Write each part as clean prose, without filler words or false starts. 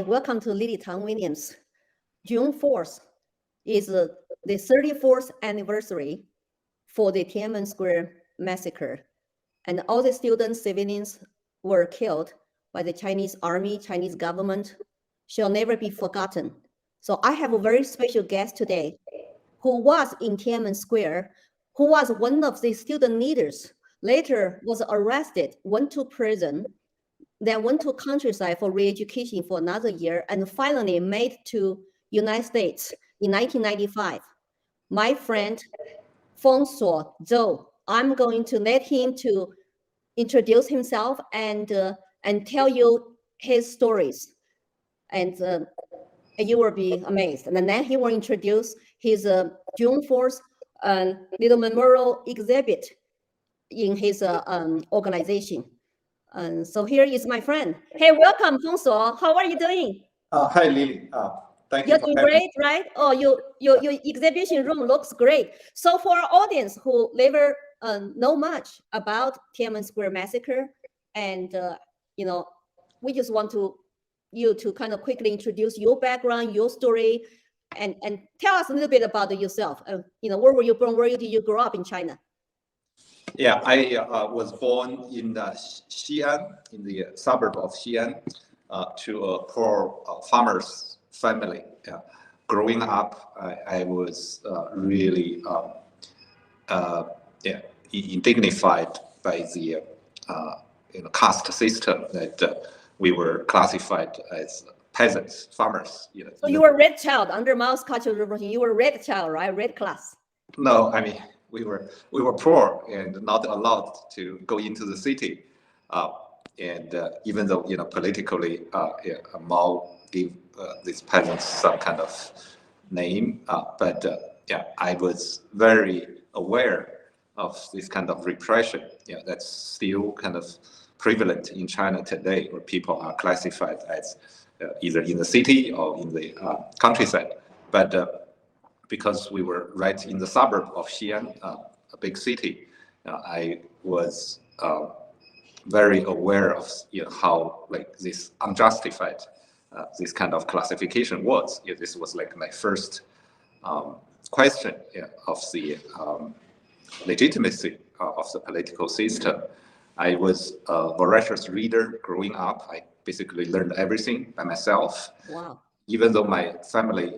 welcome to Lily Tang Williams. June 4th is the 34th anniversary for the Tian'anmen Square massacre. And all the students, civilians were killed by the Chinese army, Chinese government, shall never be forgotten. So I have a very special guest today who was in Tian'anmen Square, who was one of the student leaders, later was arrested, went to prison, then went to countryside for re-education for another year, and finally made to United States in 1995. My friend, Fengsuo Zhou, I'm going to let him to introduce himself and tell you his stories. And you will be amazed. And then he will introduce his June 4th little memorial exhibit in his organization. And so here is my friend. Hey, welcome, Fengsuo. How are you doing? Hi, Lily. Thank you. You're doing great, right? Oh, your exhibition room looks great. So for our audience who never know much about Tian'anmen Square massacre, and we just want you to kind of quickly introduce your background, your story, and tell us a little bit about yourself. Where were you born? Where did you grow up in China? Yeah, I was born in Xi'an, in the suburb of Xi'an, to a poor farmer's family. Growing up, I was really indignified by the caste system that we were classified as peasants, farmers. So you were a red child under Mao's Cultural Revolution. You were a red child, right? Red class. No, I mean, we were poor and not allowed to go into the city, and even though politically Mao gave these peasants some kind of name, but I was very aware of this kind of repression. That's still kind of prevalent in China today, where people are classified as either in the city or in the countryside, but. Because we were right in the suburb of Xi'an, a big city, I was very aware of how this unjustified this kind of classification was. This was like my first question of the legitimacy of the political system. I was a voracious reader growing up. I basically learned everything by myself. Wow. Even though my family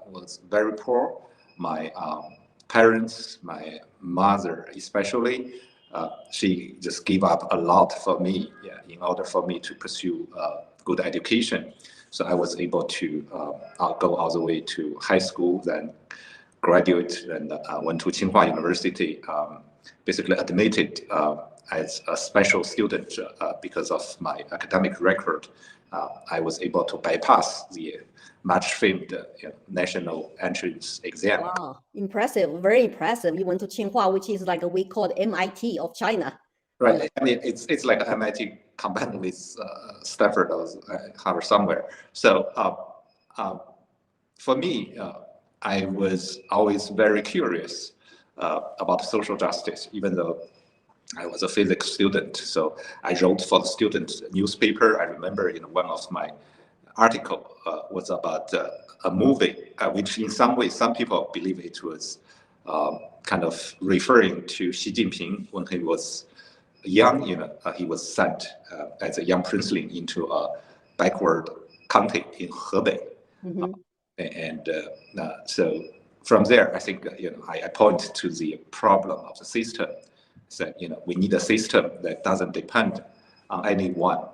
was very poor, my parents, my mother especially, she just gave up a lot for me in order for me to pursue good education. So I was able to go all the way to high school, then graduate, and went to Tsinghua University, basically admitted as a special student because of my academic record. I was able to bypass the much famed national entrance exam. Wow, impressive, very impressive. You went to Tsinghua, which is like we call MIT of China. Right. I mean, it's like MIT combined with Stanford or Harvard somewhere. So for me, I was always very curious about social justice, even though I was a physics student. So I wrote for the student newspaper. I remember one of my article was about a movie, which in some ways, some people believe it was kind of referring to Xi Jinping when he was young. He was sent as a young princeling into a backward county in Hebei. Mm-hmm. And so from there, I think, I point to the problem of the system. That we need a system that doesn't depend on anyone.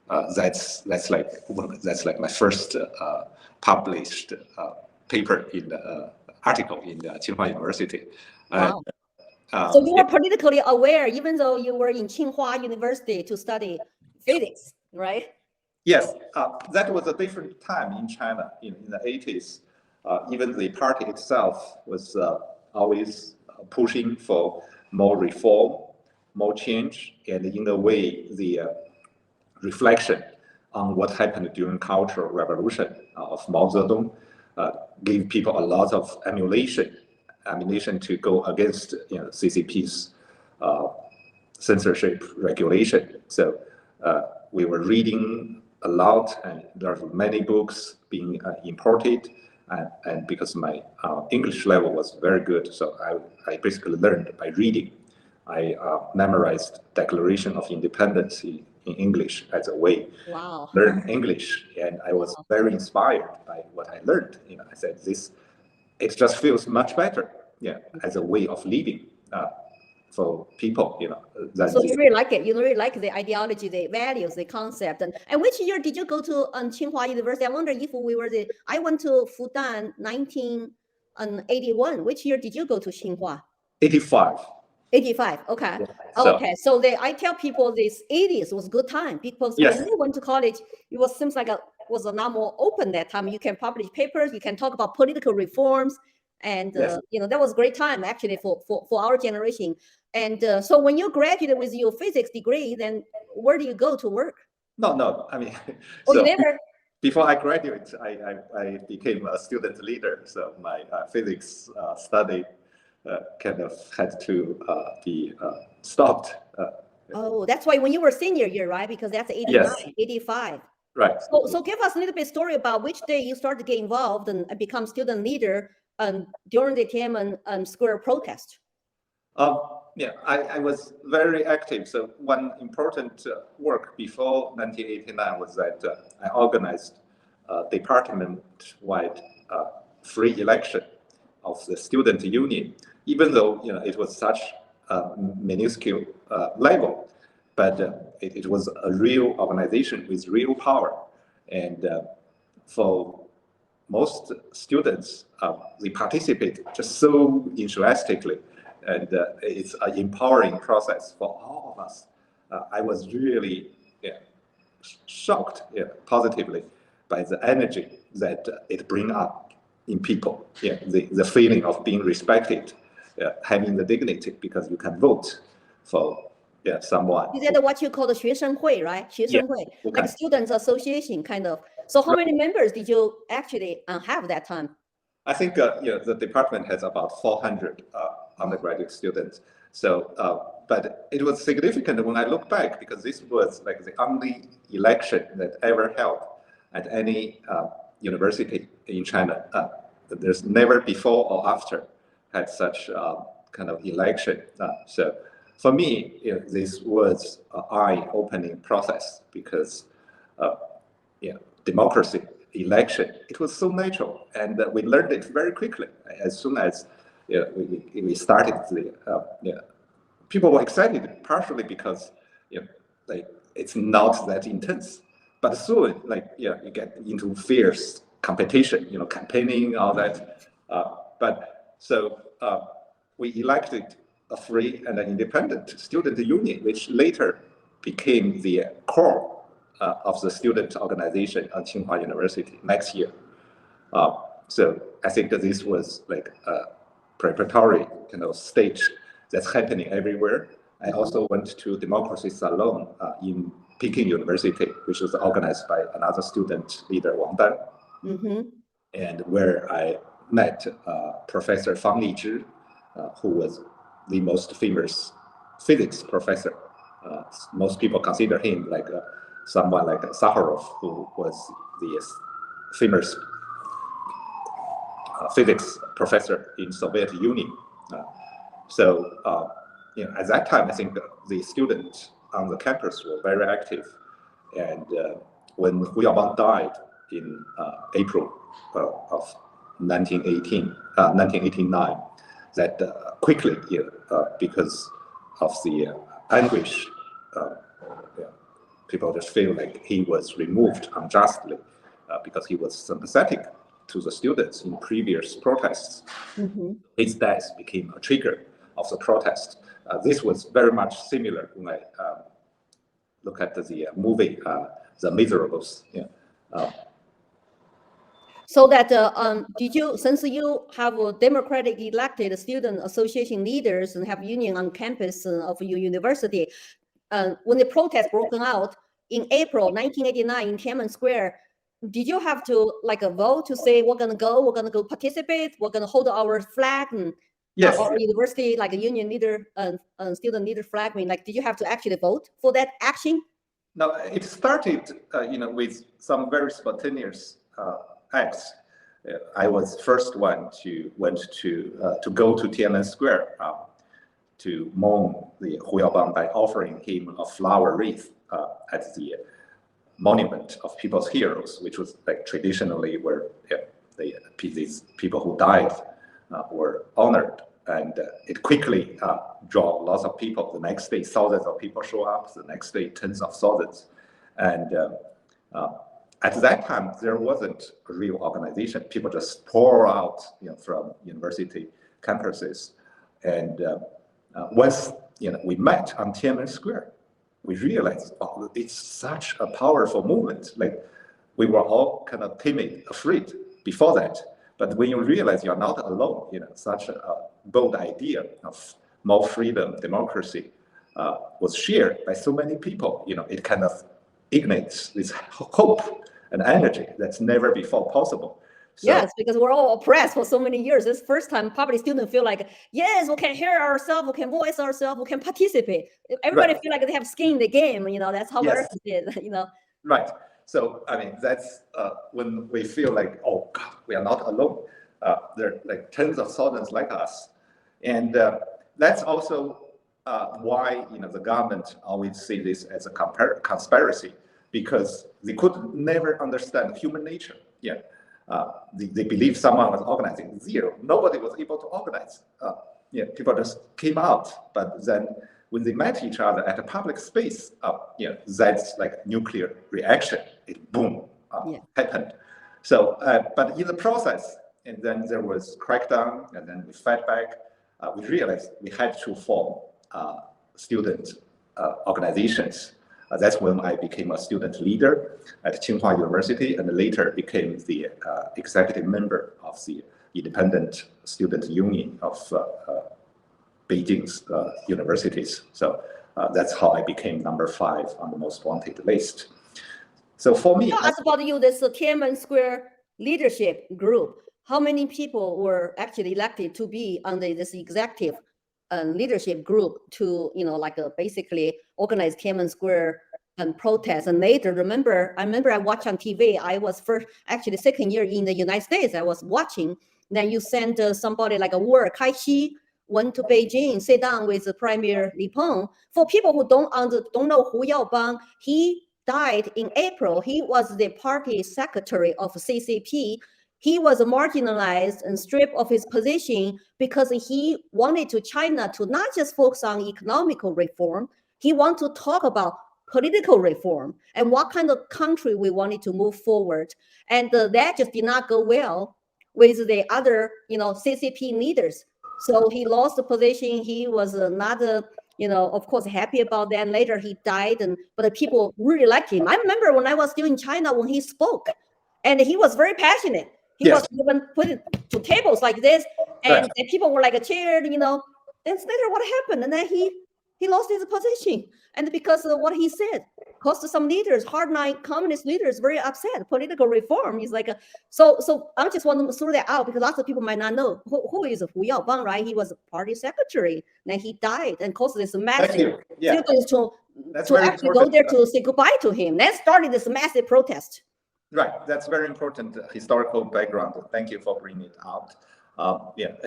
That's like my first published paper in the article in the Tsinghua University. Wow. So you were politically aware, even though you were in Tsinghua University to study physics, right? Yes, that was a different time in China in the 80s. Even the party itself was always pushing for more reform, more change, and in a way, the reflection on what happened during Cultural Revolution of Mao Zedong gave people a lot of ammunition to go against CCP's censorship regulation. So we were reading a lot, and there are many books being imported. And because my English level was very good, so I basically learned by reading. I memorized Declaration of Independence in English as a way Wow. to learn English, and I was very inspired by what I learned. I said it just feels much better, as a way of living for people, So you really like it. You really like the ideology, the values, the concept. And which year did you go to Tsinghua University? I wonder if I went to Fudan 1981. Which year did you go to Tsinghua? 85. 85. Okay. So, okay. So I tell people this 80s was good time because Yes. when you went to college, seems like was a lot more open that time. You can publish papers, you can talk about political reforms, and Yes. that was a great time actually for our generation. And so when you graduated with your physics degree, then where do you go to work? No. I mean, Oh, you never. before I graduated, I became a student leader. So my physics study kind of had to be stopped. Oh, that's why when you were senior year, right? Because that's 89, Yes. 85. Right. So give us a little bit story about which day you started to get involved and become student leader during the Tiananmen Square protest. I was very active. So one important work before 1989 was that I organized a department-wide free election of the student union, even though it was such a minuscule level, but it was a real organization with real power. And for most students, they participate just so enthusiastically, and it's an empowering process for all of us. I was really shocked positively by the energy that it brings up in people. The feeling of being respected, having the dignity because you can vote for someone. Is that what you call the 学生会, right? 学生会, like students association kind of. So how many members did you actually have that time? I think the department has about 400 undergraduate students. So, but it was significant when I look back because this was like the only election that ever held at any university in China. There's never before or after had such kind of election. So for me, this was an eye-opening process because democracy, election, it was so natural, and we learned it very quickly. As soon as we started, people were excited, partially because it's not that intense, but soon, you get into fierce competition, campaigning, all that. But so we elected a free and an independent student union, which later became the core of the student organization at Tsinghua University next year. So I think that this was like a preparatory kind of stage that's happening everywhere. I also went to Democracy Salon in Peking University, which was organized by another student leader, Wang Dan, and where I met Professor Fang Lijie, who was the most famous physics professor. Most people consider him like someone like Sakharov, who was the famous physics professor in Soviet Union. At that time, I think the students on the campus were very active. And when Hu Yaobang died in April of 1989, that quickly, because of the anguish, people just feel like he was removed unjustly because he was sympathetic to the students in previous protests. His death became a trigger of the protest. This was very much similar when I look at the movie, The Miserables. So that since you have a democratic elected student association leaders and have union on campus of your university, when the protest broke out in April 1989 in Tiananmen Square, did you have to vote to say we're gonna go participate, we're gonna hold our flag and Yes. Our university like a union leader, student leader flag? I mean, did you have to actually vote for that action? Now, it started, with some very spontaneous acts. I was first one to go to Tiananmen Square to mourn the Hu Yaobang by offering him a flower wreath at the monument of people's heroes, which was like traditionally where these people who died were honored. And it quickly draw lots of people. The next day, thousands of people show up. The next day, tens of thousands. And at that time, there wasn't a real organization. People just pour out, from university campuses. And once we met on Tiananmen Square, we realized, oh, it's such a powerful movement. Like, we were all kind of timid, afraid before that. But when you realize you're not alone, such a bold idea of more freedom, democracy was shared by so many people. It kind of ignites this hope and energy that's never before possible. So, yes, because we're all oppressed for so many years. This first time, probably students feel like, yes, we can hear ourselves, we can voice ourselves, we can participate. Everybody feel like they have skin in the game. That's how yes. it is. Right. So, that's when we feel like, oh God, we are not alone. There are like tens of thousands like us. And that's also why, the government always see this as a conspiracy, because they could never understand human nature. Yeah. They believe someone was organizing. Zero. Nobody was able to organize. People just came out. But then when they met each other at a public space, that's like nuclear reaction. It boom happened. So, but in the process, and then there was crackdown, and then we fight back. We realized we had to form student organizations. That's when I became a student leader at Tsinghua University, and later became the executive member of the Independent Student Union of Beijing's universities. So that's how I became number 5 on the most wanted list. So for me, ask about you, this Tiananmen Square leadership group. How many people were actually elected to be under this executive leadership group to, basically organize Tiananmen Square and protests? And later, I remember I watched on TV. I was second year in the United States. I was watching. Then you sent somebody like a Wu Kaixi went to Beijing, sit down with the Premier Li Peng. For people who don't know Hu Yaobang, he died in April. He was the party secretary of CCP. He was marginalized and stripped of his position because he wanted China to not just focus on economical reform. He wanted to talk about political reform and what kind of country we wanted to move forward. And that just did not go well with the other, CCP leaders. So he lost the position. He was not, of course, happy about that. And later he died, but the people really liked him. I remember when I was still in China when he spoke, and he was very passionate. He was even put to tables like this, and people were like cheered, Then later what happened? And then he lost his position, and because of what he said, caused some leaders, hardline communist leaders, very upset. Political reform is like so. I just want to throw that out because lots of people might not know who is Hu Yaobang, right? He was a party secretary, then he died and caused this massive students to actually go there to say goodbye to him. That started this massive protest. Right, that's very important historical background. Thank you for bringing it out.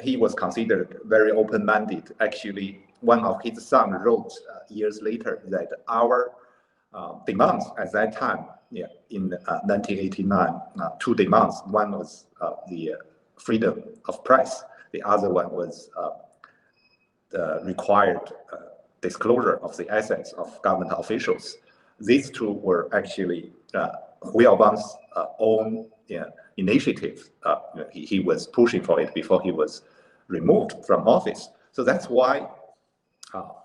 He was considered very open-minded. Actually, one of his sons wrote years later that our demands at that time, in 1989, 2 demands. One was the freedom of press. The other one was the required disclosure of the assets of government officials. These 2 were actually Hu Yaobang's own initiative. He was pushing for it before he was removed from office. So that's why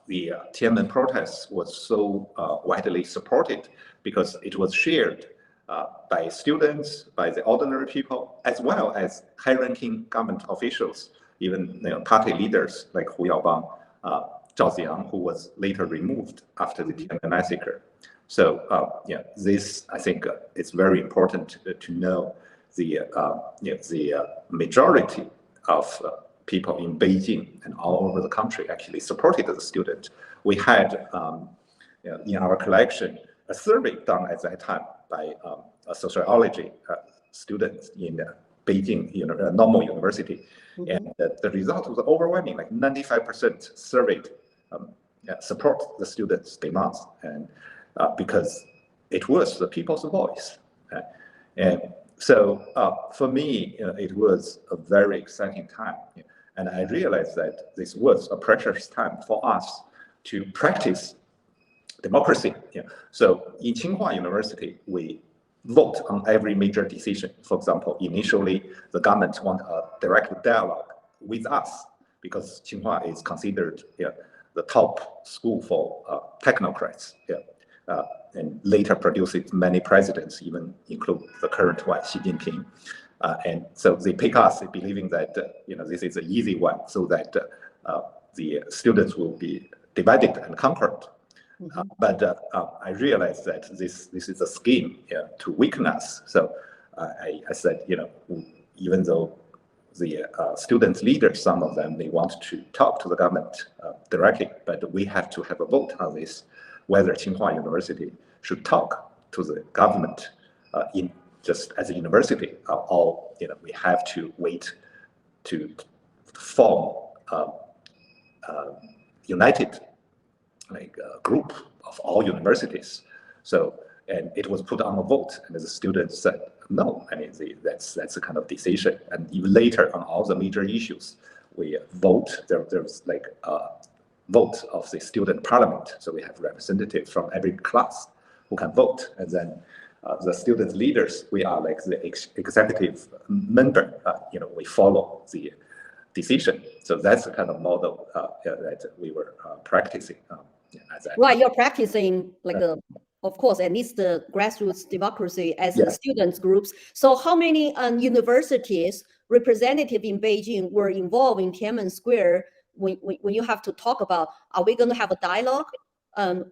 the Tian'anmen protests was so widely supported, because it was shared by students, by the ordinary people, as well as high-ranking government officials, even party leaders like Hu Yaobang, Zhao Ziyang, who was later removed after the Tian'anmen massacre. So this, I think, it's very important to know the majority of people in Beijing and all over the country actually supported the student. We had in our collection a survey done at that time by a sociology students in Beijing Normal University. And the result was overwhelming, like 95% surveyed support the students' demands, and because it was the people's voice. And so for me, it was a very exciting time. And I realized that this was a precious time for us to practice democracy. So in Tsinghua University, we vote on every major decision. For example, initially, the government want a direct dialogue with us because Tsinghua is considered the top school for technocrats. And later produces many presidents, even include the current one, Xi Jinping. And so they pick us, believing that this is an easy one, so that the students will be divided and conquered. But I realized that this is a scheme to weaken us. So I said, even though the student leaders, some of them, they want to talk to the government directly, but we have to have a vote on this, whether Tsinghua University should talk to the government in just as a university, or we have to wait to form united group of all universities. So, and it was put on a vote, and the students said no. I mean, that's a kind of decision. And even later on all the major issues, we vote. There's like a vote of the student parliament. So we have representatives from every class who can vote, and then the student leaders, we are like the executive member. We follow the decision. So that's the kind of model that we were practicing. Right, you're practicing of course, at least the grassroots democracy as a students groups. So how many universities representatives in Beijing were involved in Tiananmen Square when you have to talk about, are we going to have a dialogue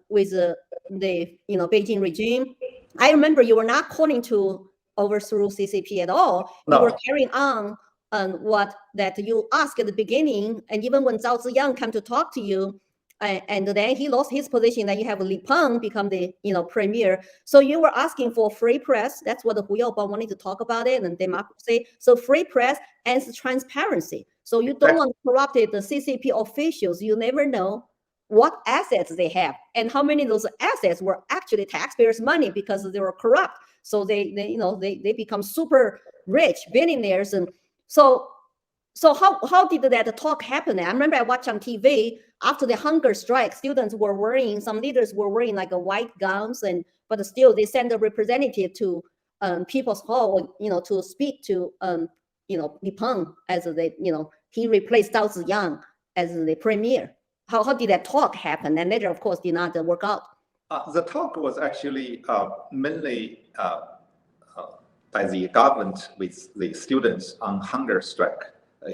with the Beijing regime? I remember you were not calling to overthrow CCP at all. No. You were carrying on what that you asked at the beginning, and even when Zhao Ziyang came to talk to you, and then he lost his position, then you have Li Peng become the premier. So you were asking for free press. That's what the Hu Yaobao wanted to talk about it, and democracy. So free press and transparency. So you don't want to corrupt the CCP officials. You never know what assets they have and how many of those assets were actually taxpayers' money because they were corrupt. So they become super rich billionaires. And so how did that talk happen? I remember I watched on TV after the hunger strike, students were wearing, some leaders were wearing like a white gowns, but still they sent a representative to People's Hall, to speak to Li Peng as he replaced Zhao Ziyang as the premier. How did that talk happen? And later, of course, did not work out. The talk was actually mainly by the government with the students on hunger strike.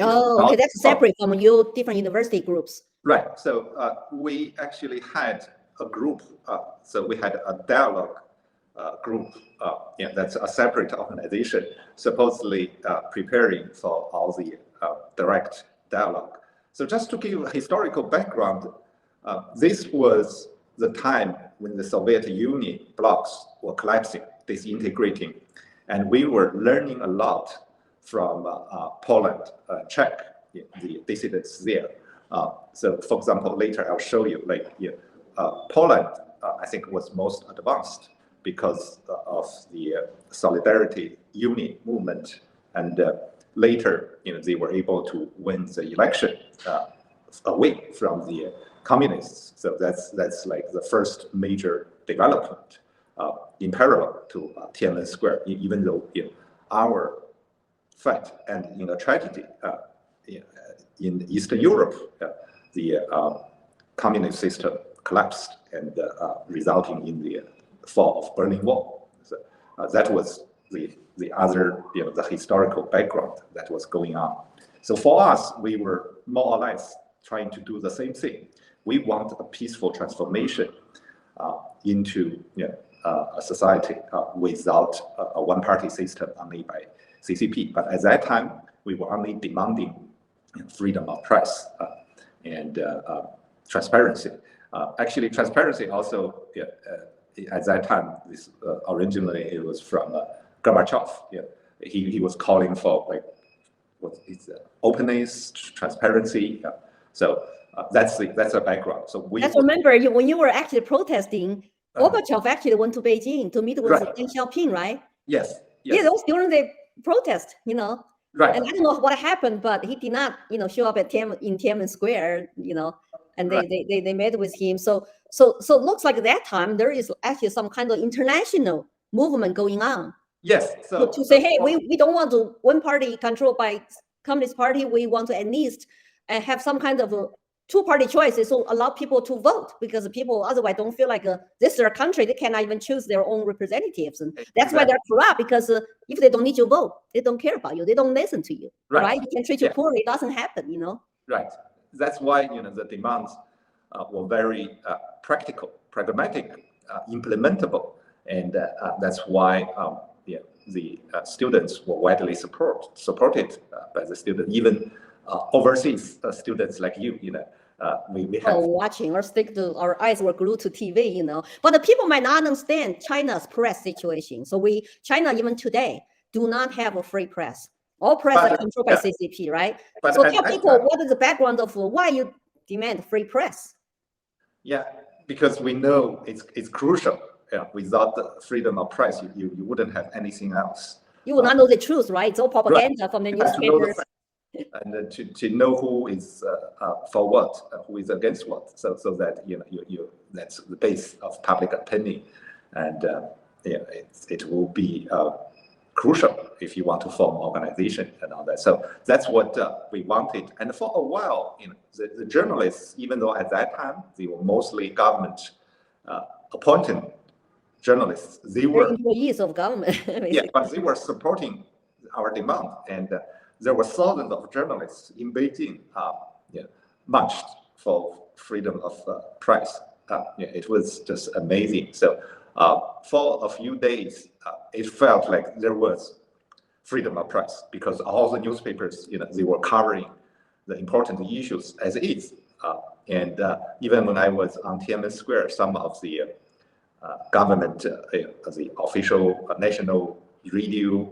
Okay, that's separate from your different university groups. Right. So we actually had a group. So we had a dialogue group. That's a separate organization, supposedly preparing for all the direct dialogue. So just to give a historical background, this was the time when the Soviet Union blocs were collapsing, disintegrating, and we were learning a lot from Poland, Czech, the dissidents there. So, for example, later I'll show you, Poland, I think was most advanced because of the Solidarity Union movement, and later, they were able to win the election away from the communists. So that's like the first major development in parallel to Tiananmen Square, even though our fight and in a tragedy in Eastern Europe, the communist system collapsed and resulting in the fall of Berlin Wall. So that was the other, the historical background that was going on. So for us, we were more or less trying to do the same thing. We want a peaceful transformation into a society without a one-party system only by CCP. But at that time, we were only demanding freedom of press and transparency. Actually, transparency also at that time, this originally it was from Gorbachev. Yeah, he was calling for like openness, transparency. Yeah. So that's the background. So I remember when you were actually protesting, Uh-huh. Gorbachev actually went to Beijing to meet with Right. Deng Xiaoping, right? Yes. Yeah, that was during the protest, you know. Right. And I don't know what happened, but he did not, you know, show up at in Tiananmen Square, you know, and Right. they met with him. So it looks like at that time there is actually some kind of international movement going on. Yes. So to say, hey, we don't want to one party controlled by Communist Party. We want to at least have some kind of a two-party choices, so allow people to vote, because people otherwise don't feel like this is their country. They cannot even choose their own representatives, and that's why they're corrupt. Because if they don't need your vote, they don't care about you. They don't listen to you. Right? You can treat you poorly. It doesn't happen. You know. Right. That's why the demands were very practical, pragmatic, implementable, and that's why the students were widely supported by the students, even overseas students like you. We have watching or stick to our eyes were glued to TV, you know. But the people might not understand China's press situation. So China even today do not have a free press. All press are controlled by CCP, right? So tell people what is the background of why you demand free press. Yeah, because we know it's crucial. Yeah, without the freedom of press, you wouldn't have anything else. You will not know the truth, right? It's all propaganda from the newspapers. And to know who is for what, who is against what, so that that's the base of public opinion, and it will be crucial if you want to form organization and all that. So that's what we wanted. And for a while, the journalists, even though at that time they were mostly government appointed journalists, they were employees of government. Yeah, but they were supporting our demand, and there were thousands of journalists in Beijing marched for freedom of press. It was just amazing. So for a few days, it felt like there was freedom of press, because all the newspapers, they were covering the important issues as is. And even when I was on Tiananmen Square, some of the government, the official national radio,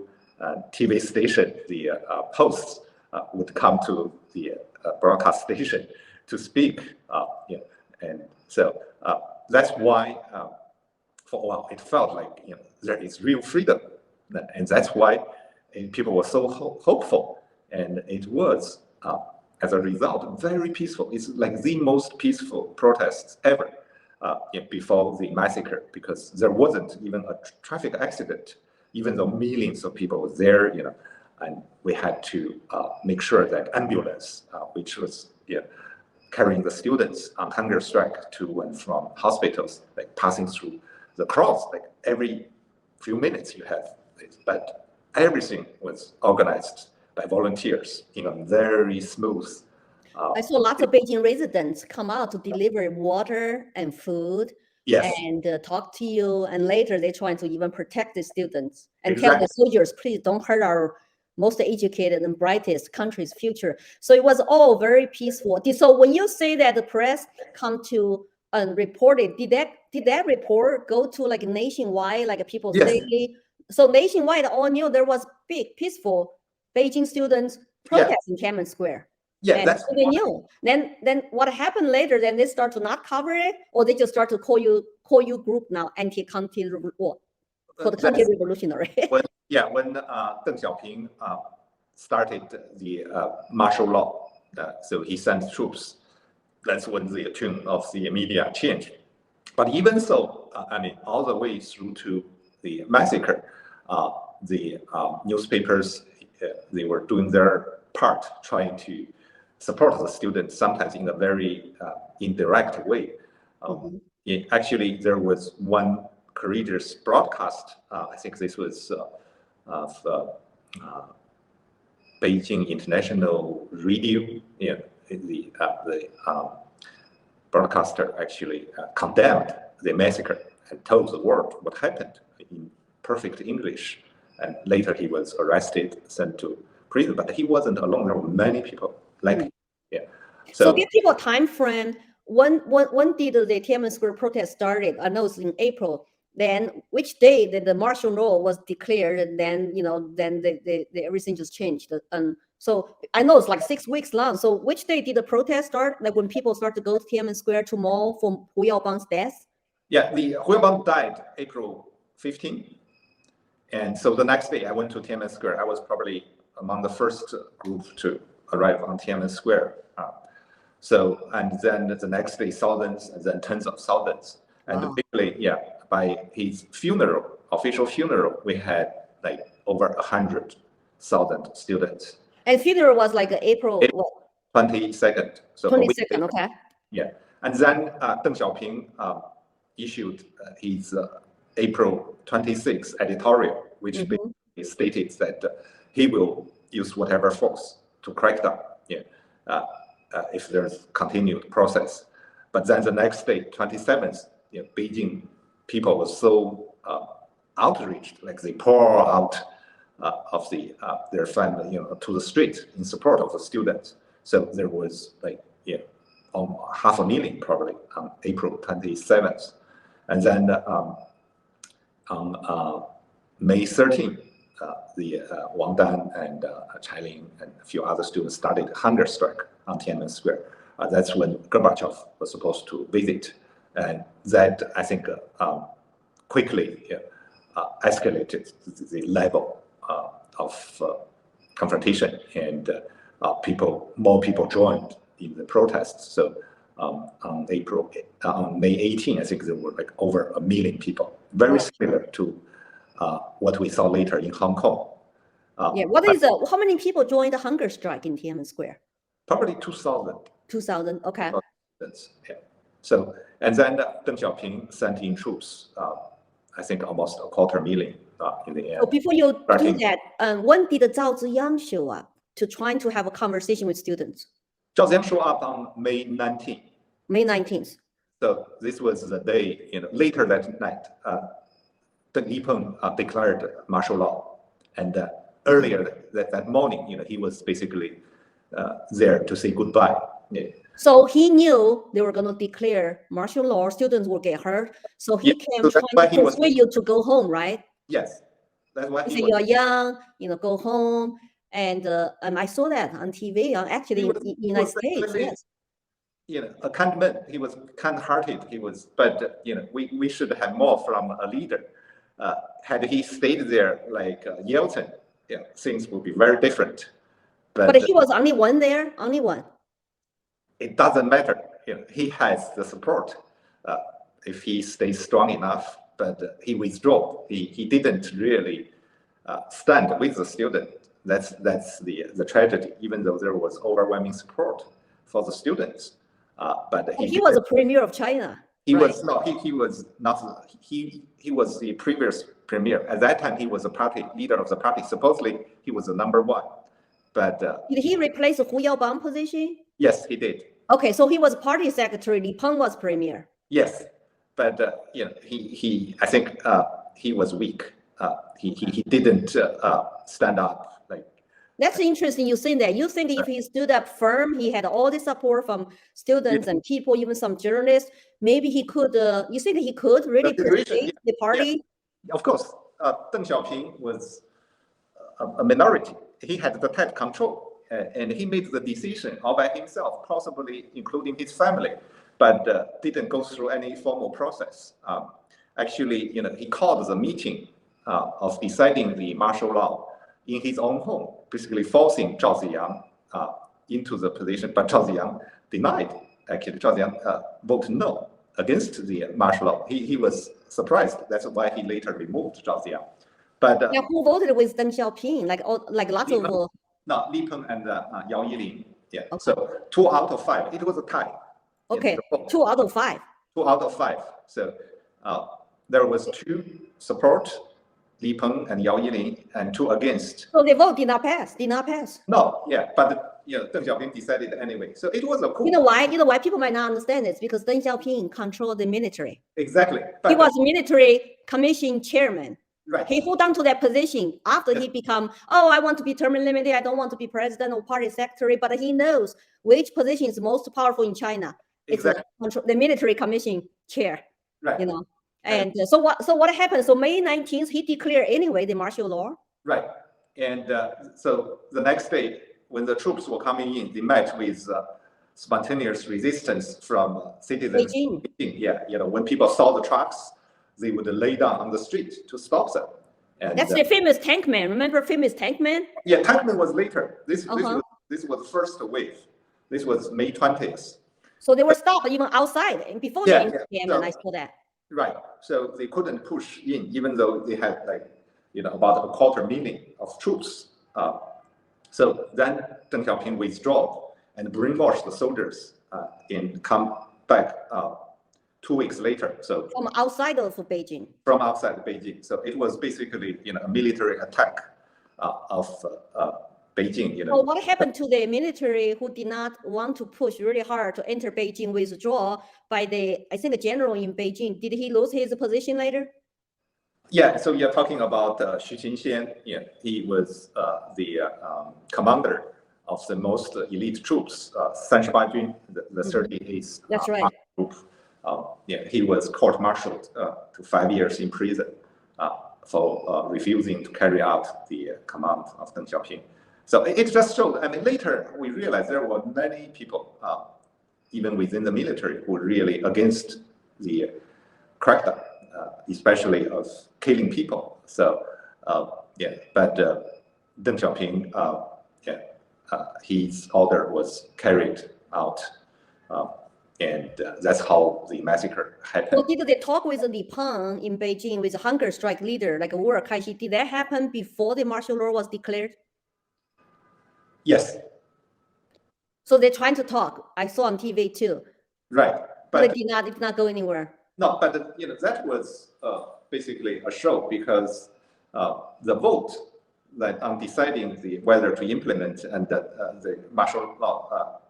TV station, the posts would come to the broadcast station to speak. And so that's why for a while it felt like there is real freedom, and that's why people were so hopeful, and it was as a result very peaceful. It's like the most peaceful protests ever before the massacre, because there wasn't even a traffic accident, even though millions of people were there, and we had to make sure that ambulance, which was carrying the students on hunger strike to and from hospitals, like passing through the crowds, like every few minutes you have this. But everything was organized by volunteers, very smooth. I saw lots of Beijing residents come out to deliver water and food. Yes. And talk to you, and later they're trying to even protect the students and tell the soldiers, please don't hurt our most educated and brightest country's future. So it was all very peaceful. So when you say that the press come to report it, did that report go to like nationwide, like people say? So nationwide, all knew there was big peaceful Beijing students protesting Tiananmen Square. Yeah, and that's so they knew. Then what happened later? Then they start to not cover it, or they just start to call you group now counter-revolutionary. when Deng Xiaoping started the martial law, so he sent troops. That's when the tune of the media changed. But even so, all the way through to the massacre, the newspapers they were doing their part, trying to support the students, sometimes in a very indirect way. Actually, there was one courageous broadcast. I think this was of Beijing International Radio. The broadcaster actually condemned the massacre and told the world what happened in perfect English. And later he was arrested, sent to prison. But he wasn't alone. There were many people. So give people a time frame. When did the Tiananmen Square protest started? I know it's in April. then which day that the martial law was declared, and then then the everything just changed. And so I know it's like 6 weeks long. So which day did the protest start? Like when people start to go to Tiananmen Square to mourn for Hu Yaobang's death? Yeah, the Hu Yaobang died April 15. And so the next day I went to Tiananmen Square. I was probably among the first group to arrive on Tiananmen Square. And then the next day, thousands, and then tens of thousands. And Wow. basically, by his funeral, official funeral, we had like over 100,000 students. And funeral was like April 22nd. So 22nd, okay. Yeah. And then Deng Xiaoping issued his April 26th editorial, which basically stated that he will use whatever force to crack down if there's continued process. But then the next day, 27th, Beijing people were so outraged, like they pour out of their family, to the street in support of the students. So there was like 500,000 probably on April 27th, and then on May 13th, the Wang Dan and Chailing and a few other students started a hunger strike on Tiananmen Square. That's when Gorbachev was supposed to visit, and that I think quickly escalated the level of confrontation, and more people joined in the protests. So on May 18, I think there were like over 1 million people, very similar to what we saw later in Hong Kong. How many people joined the hunger strike in Tiananmen Square? Probably 2,000. 2,000, okay. Yeah. So, and then Deng Xiaoping sent in troops, I think almost 250,000 in the end. So before you do that, when did Zhao Ziyang show up to trying to have a conversation with students? Zhao Ziyang showed up on May 19th. May 19th. So this was the day, later that night, Deng Lipeng declared martial law. And earlier that morning, he was basically there to say goodbye. Yeah. So he knew they were going to declare martial law, students will get hurt. So he came trying to persuade you to go home, right? Yes. That's why he said, you're young, go home. And I saw that on TV, actually in the United States, yes. A kind man. He was kind-hearted. But we should have more from a leader. Had he stayed there like Yeltsin, things would be very different. But he was only one there, only one. It doesn't matter. He has the support if he stays strong enough. But he withdrew. He didn't really stand with the student. That's the tragedy. Even though there was overwhelming support for the students, but he was a premier of China. He was not. He was not. He was the previous premier. At that time, he was a party leader of the party. Supposedly, he was the number one. But did he replace the Hu Yaobang position? Yes, he did. Okay, so he was party secretary. Li Peng was premier. Yes, but he I think he was weak. He didn't stand up. That's interesting. You think that. You think if he stood up firm, he had all the support from students and people, even some journalists, maybe he could. You think he could really persuade the party? Yeah. Of course, Deng Xiaoping was a minority. He had the tight control, and he made the decision all by himself, possibly including his family, but didn't go through any formal process. Actually, he called the meeting of deciding the martial law in his own home, basically forcing Zhao Ziyang into the position. But Zhao Ziyang denied. Actually, Zhao Ziyang voted no against the martial law. He was surprised. That's why he later removed Zhao Ziyang. But now, who voted with Deng Xiaoping? Like lots of. No, Li Peng and Yao Yilin. Yeah. Okay. So 2 out of 5. It was a tie. Okay. 2 out of 5. 2 out of 5. So there was 2 support. Li Peng and Yao Yilin, and 2 against. So the vote did not pass. Did not pass. No, yeah, but Deng Xiaoping decided anyway. So it was a coup. You know why people might not understand this? Because Deng Xiaoping controlled the military. Exactly. But he was military commission chairman. Right. He hold on to that position after he become. I want to be term limited. I don't want to be president or party secretary. But he knows which position is most powerful in China. Exactly. It's the military commission chair. Right. And so what happened? So May 19th, he declared anyway the martial law. Right. And so the next day, when the troops were coming in, they met with spontaneous resistance from citizens. Beijing. Yeah, when people saw the trucks, they would lay down on the street to stop them. And that's the famous tank man. Remember famous tank man? Yeah, tank man was later. This was the first wave. This was May 20th. So they were stopped even outside and before the Tiananmen, I saw that. Right. So they couldn't push in, even though they had about 250,000 of troops. So then Deng Xiaoping withdrew and brainwashed the soldiers and come back 2 weeks later. So from outside of Beijing. From outside Beijing. So it was basically a military attack of Beijing. Well, what happened to the military who did not want to push really hard to enter Beijing, withdraw by I think the general in Beijing? Did he lose his position later? Yeah, so you're talking about Xu Qinxian. Yeah, he was the commander of the most elite troops, Sanshibajun, the 38th That's right. Group. He was court-martialed to 5 years in prison for refusing to carry out the command of Deng Xiaoping. So it just showed. I mean, later we realized there were many people, even within the military, who were really against the crackdown, especially of killing people. So but Deng Xiaoping, his order was carried out, and that's how the massacre happened. So did they talk with Li Peng in Beijing, with the hunger strike leader, like Wu Kaixi? Did that happen before the martial law was declared? Yes. So they're trying to talk. I saw on TV too. Right, but it did not go anywhere. No, but that was basically a show, because the vote that on deciding whether to implement and the martial law,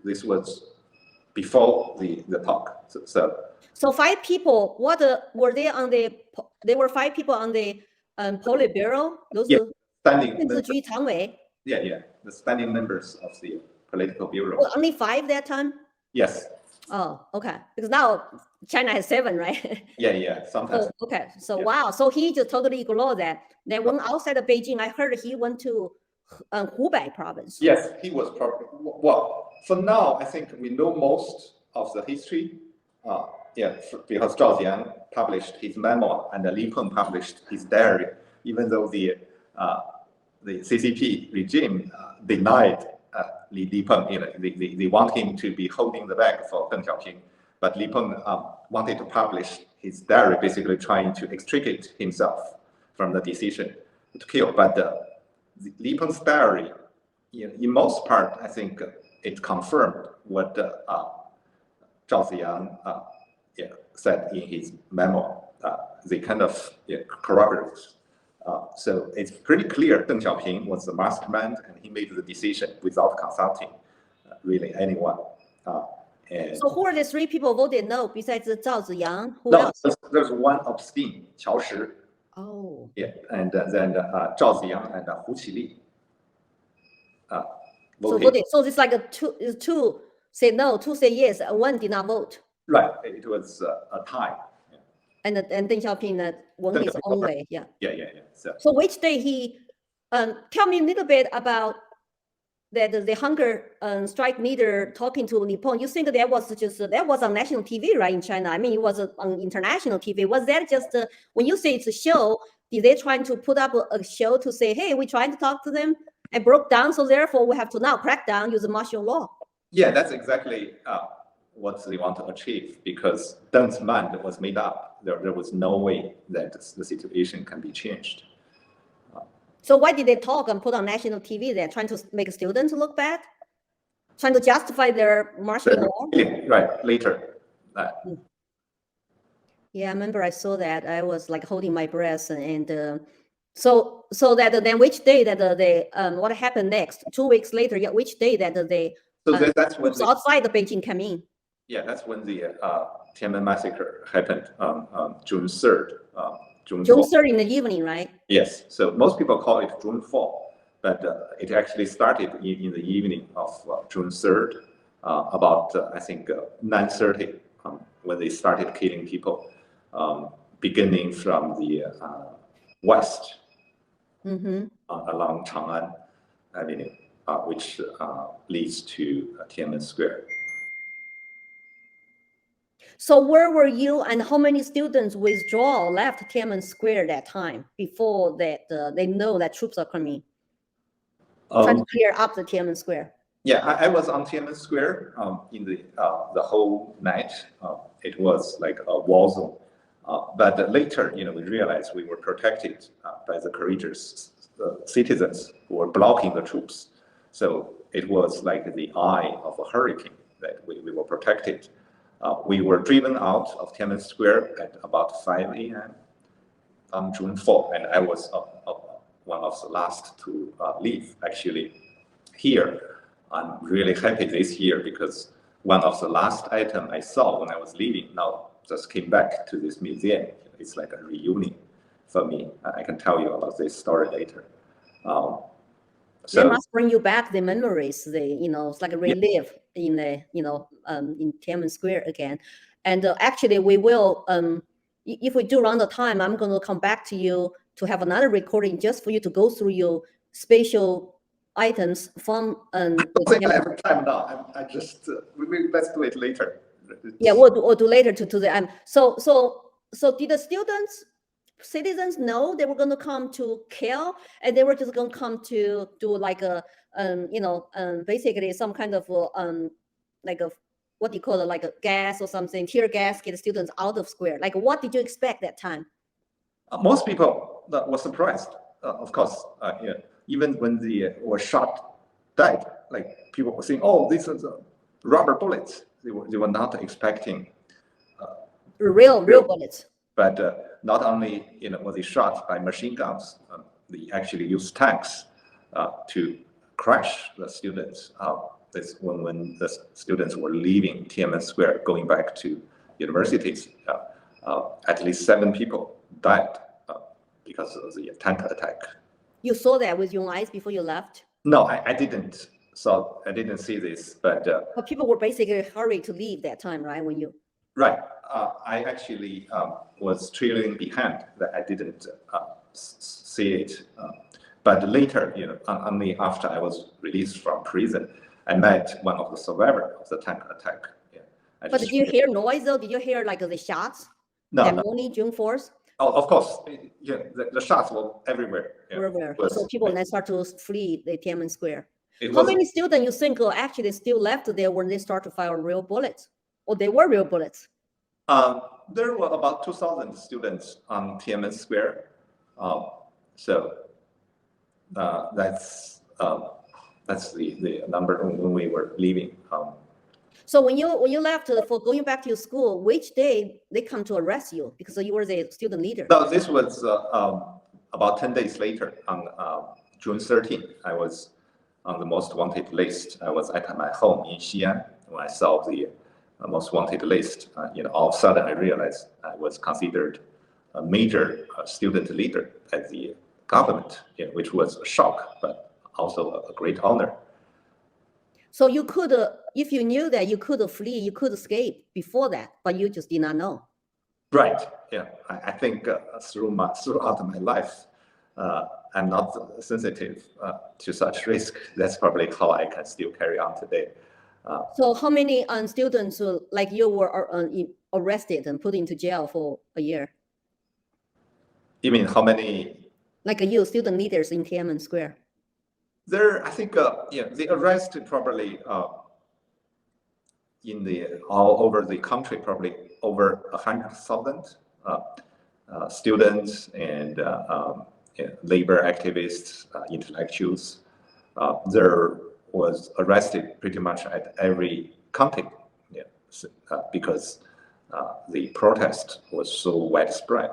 this was before the talk. So 5 people. What were they on the? There were 5 people on the Politburo. Those standing. The standing members of the political bureau. Well, only 5 that time. Yes. Oh, okay. Because now China has 7, right? Yeah. Sometimes. Oh, okay. So wow. So he just totally ignored that. Then when outside of Beijing, I heard he went to Hubei province. Yes, he was probably. Well, for now, I think we know most of the history. Because Zhao Ziyan published his memoir and Li Peng published his diary, even though the CCP regime denied Li Peng. They want him to be holding the bag for Deng Xiaoping, but Li Peng wanted to publish his diary, basically trying to extricate himself from the decision to kill. But Li Peng's diary, in most part, I think it confirmed what Zhao Ziyan said in his memoir. They kind of corroborate. So it's pretty clear Deng Xiaoping was the mastermind, and he made the decision without consulting really anyone. So who are the 3 people voted no besides Zhao Ziyan? Who else? There's one abstain, Qiao Shi. Oh. Yeah, and then Zhao Ziyan and Hu Qili. So it's like 2 say no, 2 say yes, and 1 did not vote. Right, it was a tie. And Deng Xiaoping won his own way. Yeah. So which day he? Tell me a little bit about the hunger strike leader talking to Li Peng. You think that was on national TV, right, in China? I mean, it was on international TV. Was that just when you say it's a show? Did they trying to put up a show to say, hey, we're trying to talk to them and broke down, so therefore we have to now crack down, use the martial law? Yeah, that's exactly what they want to achieve, because Deng's mind was made up. There was no way that the situation can be changed. So why did they talk and put on national TV? They're trying to make students look bad? Trying to justify their martial law? Right, later. Yeah, I remember I saw that. I was like holding my breath, and so that then which day that they what happened next? 2 weeks later, which day that they that's when outside the Beijing came in? Yeah, that's when the Tiananmen Massacre happened on June 3rd. June 3rd in the evening, right? Yes. So most people call it June 4th, but it actually started in the evening of June 3rd, about I think 9:30, when they started killing people. beginning from the west along Chang'an Avenue, which leads to Tiananmen Square. So where were you, and how many students left Tiananmen Square that time before that they know that troops are coming? Trying to clear up the Tiananmen Square. Yeah, I was on Tiananmen Square in the whole night. It was like a war zone. But later, we realized we were protected by the courageous citizens who were blocking the troops. So it was like the eye of a hurricane that we were protected. We were driven out of Tiananmen Square at about 5 a.m. on June 4, and I was one of the last to leave. Actually, here, I'm really happy this year because one of the last items I saw when I was leaving now just came back to this museum. It's like a reunion for me. I can tell you about this story later. They must bring you back the memories. It's like a relive in the, in Tiananmen Square again. And actually, we will. If we do run the time, I'm going to come back to you to have another recording just for you to go through your special items from. I think I have time now. I just let's do it later. Yeah, we'll do later to the So did the citizens know they were going to come to kill, and they were just going to come to do like a basically some kind of like a, what do you call it, like a gas or something, tear gas, get the students out of square? Like, what did you expect that time? Most people were surprised, of course. Even when the were shot, died, like people were saying, "Oh, these are the rubber bullets." They were not expecting real bullets. But not only were they shot by machine guns, they actually used tanks to crash the students. When the students were leaving Tiananmen Square, going back to universities, at least 7 people died because of the tank attack. You saw that with your eyes before you left? No, I didn't. So I didn't see this, but people were basically hurried to leave that time, right? When you right. I actually was trailing behind that I didn't see it. But later, only after I was released from prison, I met one of the survivors of the tank attack. Yeah. But did you hear noise though? Did you hear like the shots? No. That morning, June 4th? Oh, of course. Yeah, the shots were everywhere. Yeah. Everywhere. So people then start to flee the Tiananmen Square. How many students you think actually still left there when they start to fire real bullets? Or they were real bullets? There were about 2,000 students on Tiananmen Square. So that's the number when we were leaving. So when you left for going back to your school, which day they come to arrest you because you were the student leader? No, this was about 10 days later on June 13th. I was on the most wanted list. I was at my home in Xi'an when I saw the most wanted list. All of a sudden I realized I was considered a major student leader at the government, which was a shock, but also a great honor. So you could, if you knew that you could flee, you could escape before that, but you just did not know. Right. Yeah. I think throughout my life, I'm not sensitive to such risk. That's probably how I can still carry on today. So how many students like you were arrested and put into jail for a year? You mean how many? Like you, student leaders in Tiananmen Square. I think, they arrested probably all over the country, probably over 100,000 students and labor activists, intellectuals. There was arrested pretty much at every county, because the protest was so widespread.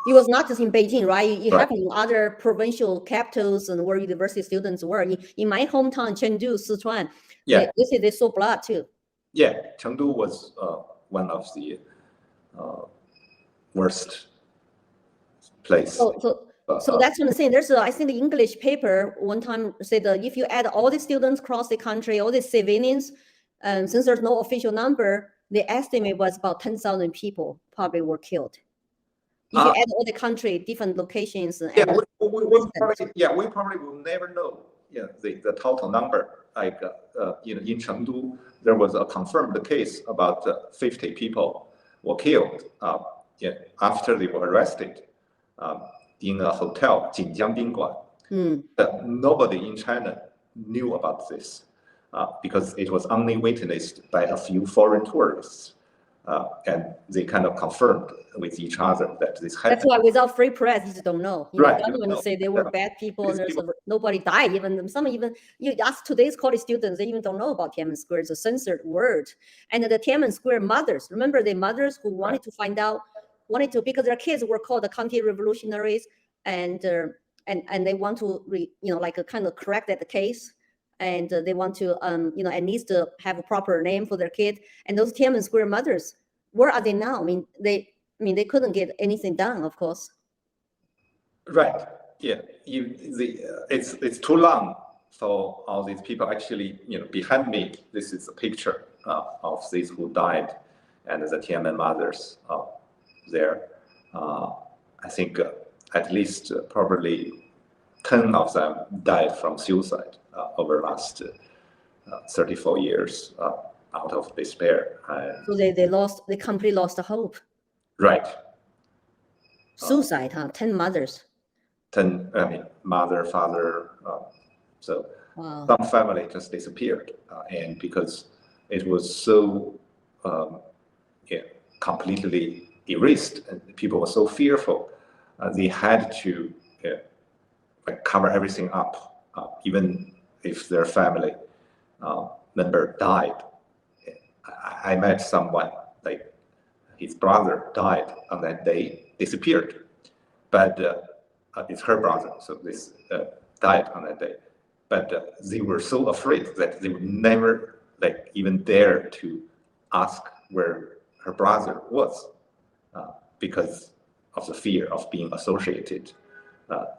It was not just in Beijing, right? It Right. happened in other provincial capitals and where university students were. In my hometown, Chengdu, Sichuan, Yeah. they say they saw blood too. Yeah, Chengdu was one of the worst place. So that's what I'm saying. There's I think the English paper one time said that if you add all the students across the country, all the civilians, Since there's no official number, the estimate was about 10,000 people probably were killed. If you add all the country, different locations. We probably will never know the total number. Like, in Chengdu, there was a confirmed case about 50 people were killed after they were arrested in a hotel, Jinjiang Bingguan. Nobody in China knew about this because it was only witnessed by a few foreign tourists. And they kind of confirmed with each other that this happened. That's why without free press, you just don't know. Right. The government say they were bad people, and nobody died. You ask today's college students, they even don't know about Tiananmen Square. It's a censored word. And the Tiananmen Square mothers, remember the mothers who wanted to find out, because their kids were called the counter-revolutionaries, and they want to, kind of correct that case. And they want to, at least have a proper name for their kid. And those Tiananmen Square mothers, where are they now? They couldn't get anything done, of course. Right. Yeah. It's too long for all these people. Actually, behind me, this is a picture of these who died, and the Tiananmen mothers there. I think at least probably 10 of them died from suicide over the last 34 years out of despair. So they completely lost the hope. Right. Suicide, 10 mothers. 10, mother, father. So wow. Some family just disappeared. And because it was so completely erased, and people were so fearful, they had to cover everything up, even if their family member died. I met someone, like his brother died on that day, disappeared, but it's her brother, so this died on that day. But they were so afraid that they would never even dare to ask where her brother was because of the fear of being associated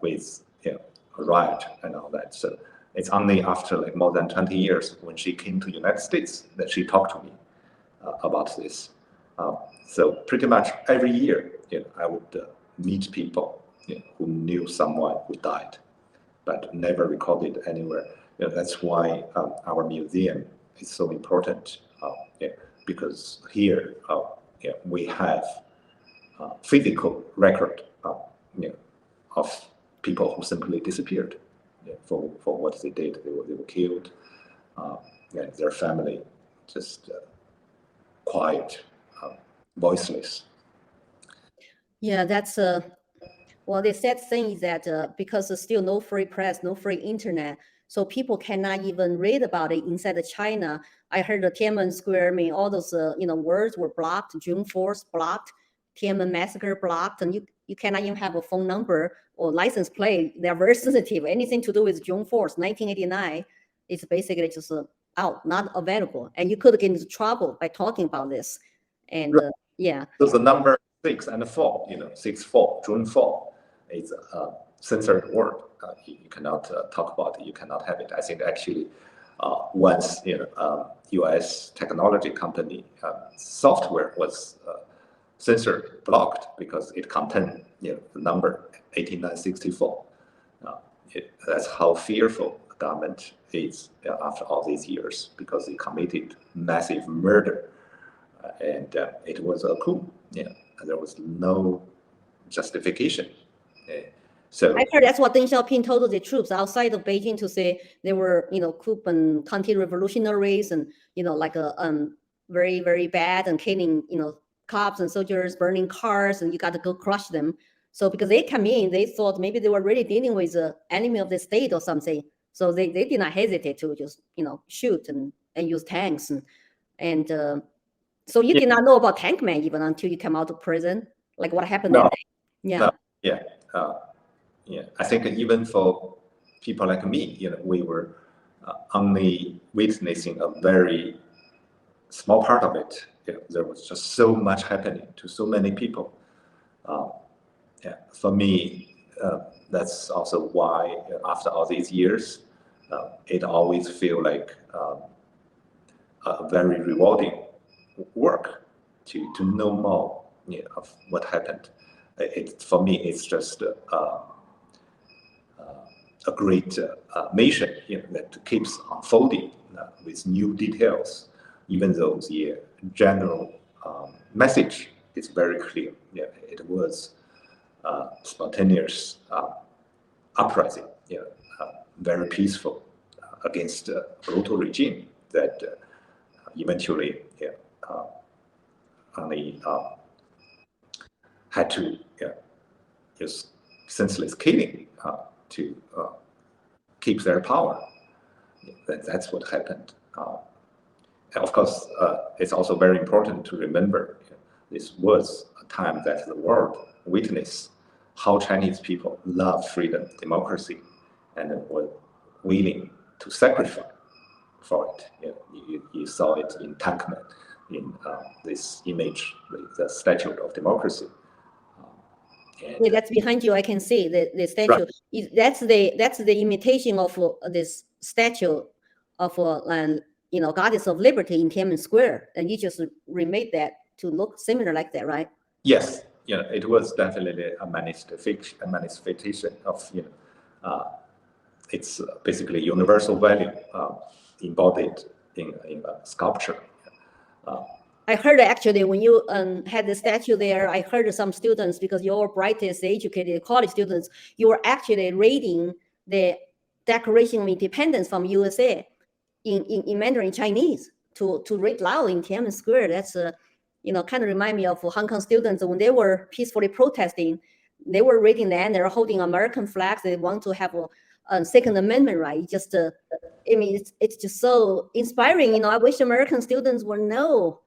with a riot and all that. So it's only after more than 20 years when she came to the United States that she talked to me about this. So pretty much every year, I would meet people who knew someone who died, but never recorded anywhere. That's why our museum is so important, because here we have physical record of people who simply disappeared for what they did. They were killed, and their family just quiet, voiceless. Yeah, that's well, the sad thing is that because there's still no free press, no free internet, so people cannot even read about it inside of China. I heard the Tiananmen Square, all those words were blocked. June 4th blocked, Tiananmen Massacre blocked, and you cannot even have a phone number or license plate. They're very sensitive. Anything to do with June 4th, 1989, it's basically just out, not available. And you could get into trouble by talking about this. And right. Yeah. So the number 6 and 4, 6/4, June 4, is a censored word. You cannot talk about it. You cannot have it. I think actually once U.S. technology company software was censored, blocked because it contained the number 8964. That's how fearful the government is after all these years, because they committed massive murder, and it was a coup. There was no justification. So I heard that's what Deng Xiaoping told the troops outside of Beijing to say they were, coup and counter-revolutionaries, and very, very bad, and killing, cops and soldiers, burning cars, and you got to go crush them. So because they come in, they thought maybe they were really dealing with the enemy of the state or something. So they did not hesitate to just shoot and use tanks and so you did not know about Tankman even until you come out of prison, like what happened that day. Yeah. No. I think even for people like me, we were only witnessing a very small part of it. There was just so much happening to so many people. For me, that's also why after all these years, it always feel like a very rewarding work to know more of what happened. For me, it's just a great mission that keeps unfolding with new details, even though the general message is very clear. It was spontaneous uprising, very peaceful against a brutal regime that eventually only had to use senseless killing to keep their power. That's what happened. And of course, it's also very important to remember this was a time that the world witnessed how Chinese people love freedom, democracy, and were willing to sacrifice for it. You saw it in Tian'anmen, in this image, the statue of democracy. Yeah, that's behind you. I can see the statue. Right. That's the imitation of this statue of goddess of liberty in Tiananmen Square, and you just remade that to look similar like that, right? Yes, it was definitely a manifestation of it's basically universal value embodied in a sculpture. I heard actually when you had the statue there, I heard some students, because you're brightest educated college students, you were actually reading the Declaration of Independence from USA in Mandarin Chinese to read loud in Tiananmen Square. That's kind of remind me of Hong Kong students when they were peacefully protesting. They were reading that and they're holding American flags. They want to have a Second Amendment right. Just it's just so inspiring. I wish American students would know.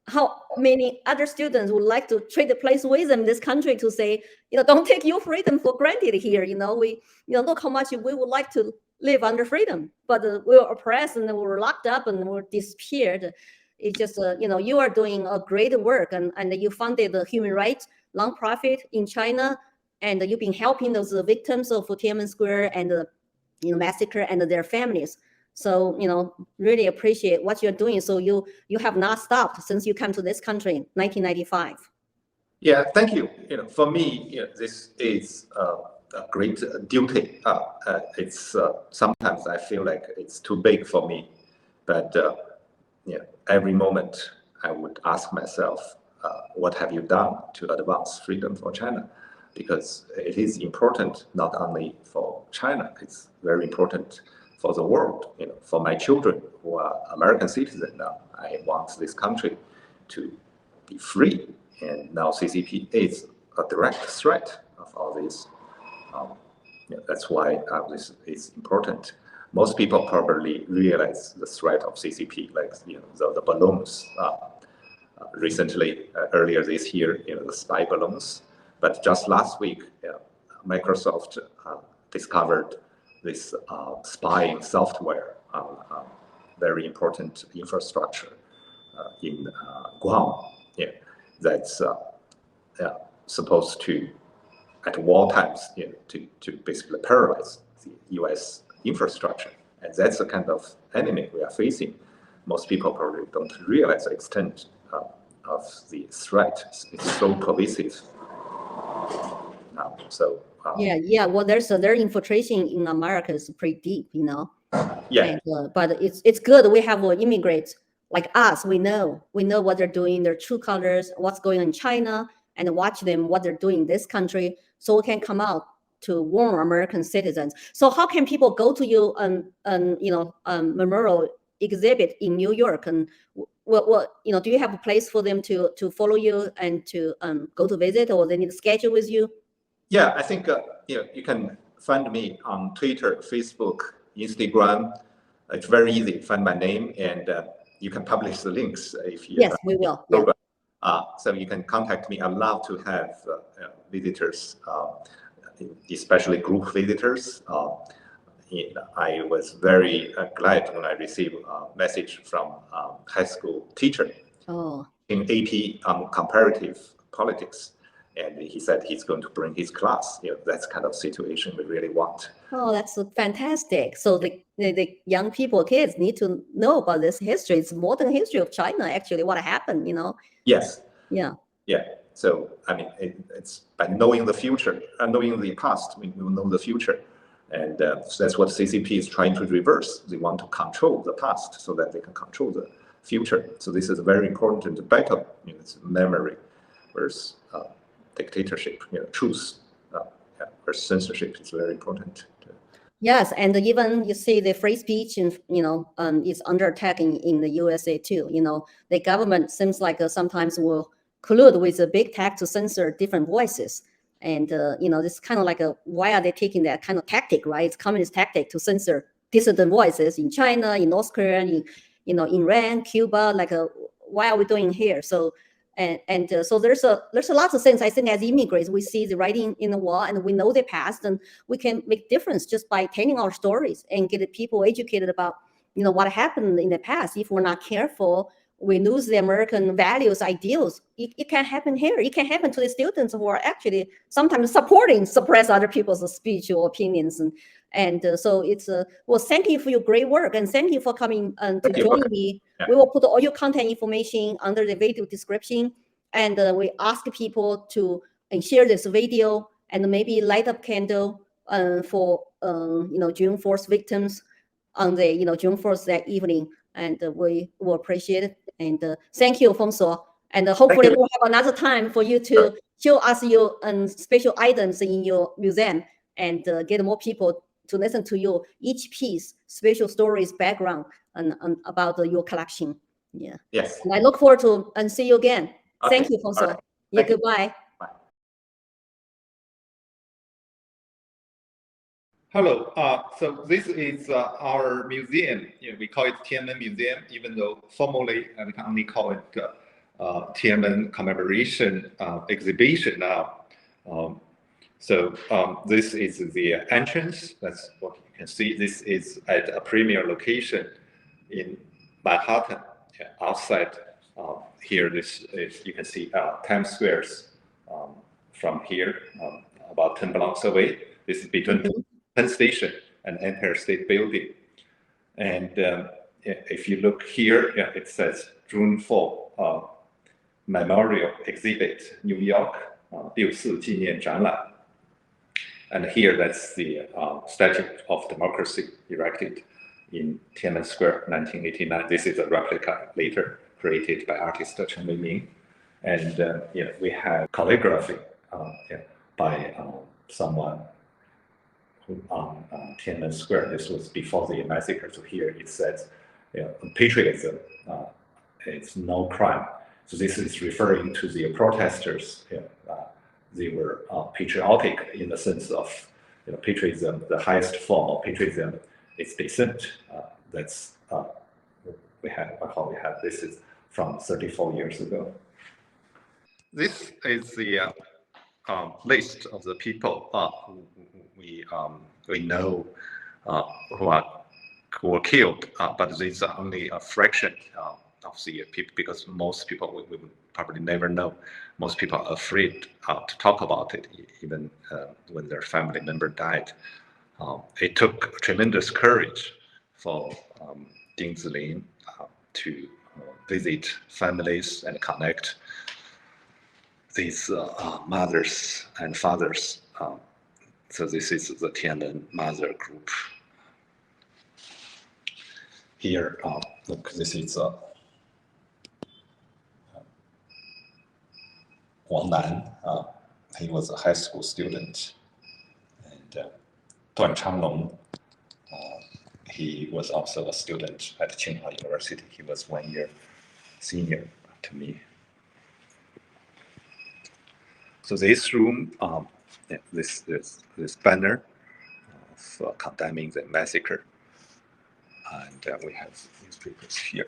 How many other students would like to trade a place with them in this country to say, don't take your freedom for granted here. Look how much we would like to live under freedom, but we were oppressed and we were locked up and we were disappeared. It's just, you are doing a great work, and you funded the human rights nonprofit in China, and you've been helping those victims of Tiananmen Square and the massacre and their families. So, really appreciate what you're doing. So you have not stopped since you came to this country in 1995. Yeah, thank you. For me, this is a great duty. It's sometimes I feel like it's too big for me, but every moment I would ask myself, what have you done to advance freedom for China? Because it is important not only for China, it's very important for the world. For my children who are American citizens now, I want this country to be free. And now CCP is a direct threat of all this. That's why this is important. Most people probably realize the threat of CCP, like the balloons. Recently, earlier this year, the spy balloons. But just last week, Microsoft discovered this spying software on very important infrastructure in Guam. That's supposed to, at war times, to basically paralyze the U.S. infrastructure. And that's the kind of enemy we are facing. Most people probably don't realize the extent of the threat. It's so pervasive now. So yeah. Well, their infiltration in America is pretty deep, Yeah. And, but it's good. We have immigrants like us. We know what they're doing, their true colors, what's going on in China, and watch them what they're doing in this country, so we can come out to warn American citizens. So how can people go to you memorial exhibit in New York, and what do you have a place for them to follow you and to go to visit, or they need to schedule with you? Yeah, I think you can find me on Twitter, Facebook, Instagram. It's very easy to find my name, and you can publish the links if you. Yes, we will. Yeah. So you can contact me. I love to have visitors, especially group visitors. I was very glad when I received a message from high school teacher in AP comparative politics. And he said he's going to bring his class. That's kind of situation we really want. Oh, that's fantastic. So the young people, kids need to know about this history. It's modern history of China, actually, what happened, Yes. Yeah. Yeah. So, I mean, it's by knowing the future and knowing the past, we will know the future. And so that's what CCP is trying to reverse. They want to control the past so that they can control the future. So this is a very important battle. It's memory versus dictatorship, truth versus censorship is very important. Yes, and even you see the free speech, and is under attack in the USA too. The government seems like sometimes will collude with the big tech to censor different voices, and this kind of like why are they taking that kind of tactic, right? It's communist tactic to censor dissident voices in China, in North Korea, in Iran, Cuba. Like, why are we doing here? So. So there's a lots of things. I think as immigrants, we see the writing in the wall, and we know the past, and we can make difference just by telling our stories and get people educated about what happened in the past. If we're not careful, we lose the American values, ideals. It can happen here. It can happen to the students who are actually sometimes suppress other people's speech or opinions. So it's well, thank you for your great work, and thank you for coming to join me. Yeah. We will put all your contact information under the video description, and we ask people to share this video and maybe light up candle for June 4th victims on the June 4th that evening, and we will appreciate it. And thank you, Fengsuo. And hopefully we'll have another time for you to show us your special items in your museum, and get more people to listen to your each piece, special stories, background, and about your collection. Yeah. Yes. And I look forward to and see you again. Okay. Thank you, Fengsuo. Right. Yeah. Thank you. Goodbye. Bye. Hello. So this is our museum. We call it Tian'anmen Museum, even though formally we can only call it Tian'anmen Commemoration Exhibition now. This is the entrance. That's what you can see. This is at a premier location in Manhattan. Outside here, this is, you can see Times Square's from here, about 10 blocks away. This is between Penn Station and Empire State Building. And if you look here, it says June 4 Memorial Exhibit, New York, 6·4纪念展览. And here, that's the Statue of Democracy erected in Tiananmen Square, 1989. This is a replica later created by artist Chen Weiming. And we have calligraphy by someone on Tiananmen Square. This was before the massacre. So here it says, patriotism, it's no crime. So this is referring to the protesters. They were patriotic in the sense of patriotism. The highest form of patriotism is dissent. That's we have. This is from 34 years ago. This is the list of the people we know who were killed, but these are only a fraction of the people, because most people we would probably never know. Most people are afraid to talk about it, even when their family member died. It took tremendous courage for Ding Zilin to visit families and connect these mothers and fathers. So this is the Tian'anmen Mother Group. Here, look, this is Wang Nan. He was a high school student. And Duan Changlong, he was also a student at Tsinghua University. He was 1 year senior to me. So this room, this banner of condemning the massacre, and we have newspapers here.